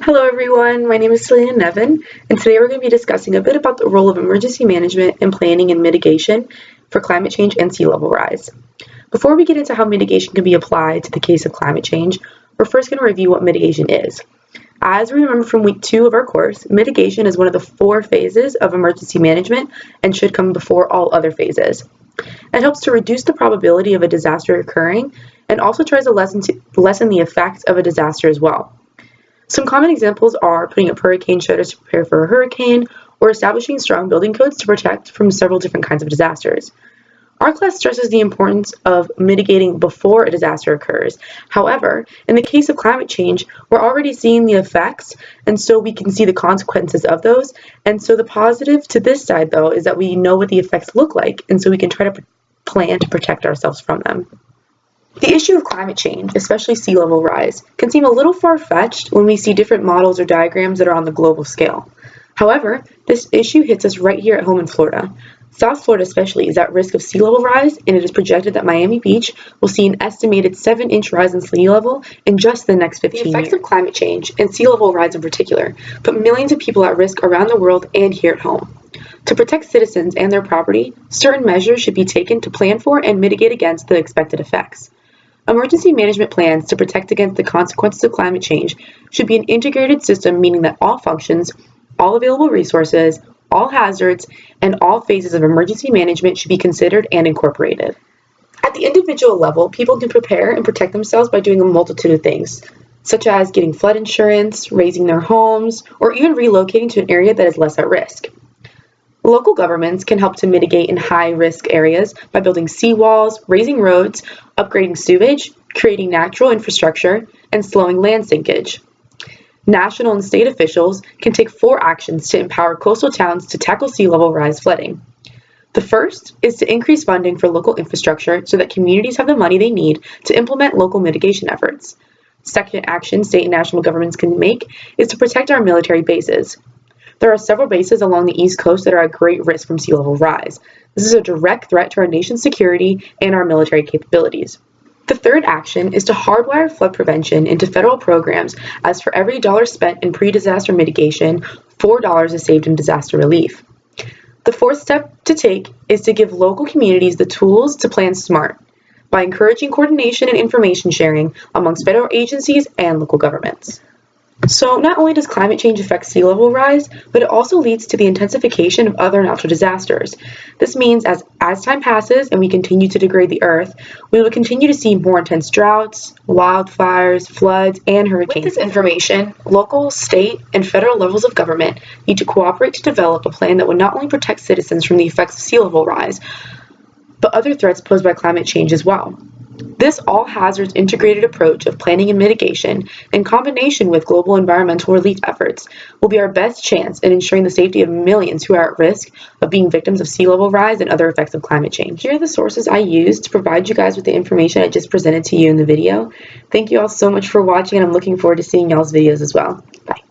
Hello everyone, my name is Selena Nevin, and today we're going to be discussing a bit about the role of emergency management and planning and mitigation for climate change and sea level rise. Before we get into how mitigation can be applied to the case of climate change, we're first going to review what mitigation is. As we remember from week 2 of our course, mitigation is one of the 4 phases of emergency management and should come before all other phases. It helps to reduce the probability of a disaster occurring and also tries to lessen the effects of a disaster as well. Some common examples are putting up hurricane shelters to prepare for a hurricane or establishing strong building codes to protect from several different kinds of disasters. Our class stresses the importance of mitigating before a disaster occurs. However, in the case of climate change, we're already seeing the effects, and so we can see the consequences of those. And so the positive to this side, though, is that we know what the effects look like, and so we can try to plan to protect ourselves from them. The issue of climate change, especially sea level rise, can seem a little far-fetched when we see different models or diagrams that are on the global scale. However, this issue hits us right here at home in Florida. South Florida especially is at risk of sea level rise, and it is projected that Miami Beach will see an estimated 7-inch rise in sea level in just the next 15 years. The effects of climate change, and sea level rise in particular, put millions of people at risk around the world and here at home. To protect citizens and their property, certain measures should be taken to plan for and mitigate against the expected effects. Emergency management plans to protect against the consequences of climate change should be an integrated system, meaning that all functions, all available resources, all hazards, and all phases of emergency management should be considered and incorporated. At the individual level, people can prepare and protect themselves by doing a multitude of things, such as getting flood insurance, raising their homes, or even relocating to an area that is less at risk. Local governments can help to mitigate in high-risk areas by building seawalls, raising roads, upgrading sewage, creating natural infrastructure, and slowing land sinkage. National and state officials can take 4 actions to empower coastal towns to tackle sea level rise flooding. The first is to increase funding for local infrastructure so that communities have the money they need to implement local mitigation efforts. Second action state and national governments can make is to protect our military bases. There are several bases along the East Coast that are at great risk from sea level rise. This is a direct threat to our nation's security and our military capabilities. The third action is to hardwire flood prevention into federal programs, as for every dollar spent in pre-disaster mitigation, $4 is saved in disaster relief. The fourth step to take is to give local communities the tools to plan smart by encouraging coordination and information sharing amongst federal agencies and local governments. So not only does climate change affect sea level rise, but it also leads to the intensification of other natural disasters. This means as time passes and we continue to degrade the earth, we will continue to see more intense droughts, wildfires, floods, and hurricanes. With this information, local, state, and federal levels of government need to cooperate to develop a plan that would not only protect citizens from the effects of sea level rise, but other threats posed by climate change as well. This all-hazards integrated approach of planning and mitigation, in combination with global environmental relief efforts, will be our best chance in ensuring the safety of millions who are at risk of being victims of sea level rise and other effects of climate change. Here are the sources I used to provide you guys with the information I just presented to you in the video. Thank you all so much for watching, and I'm looking forward to seeing y'all's videos as well. Bye.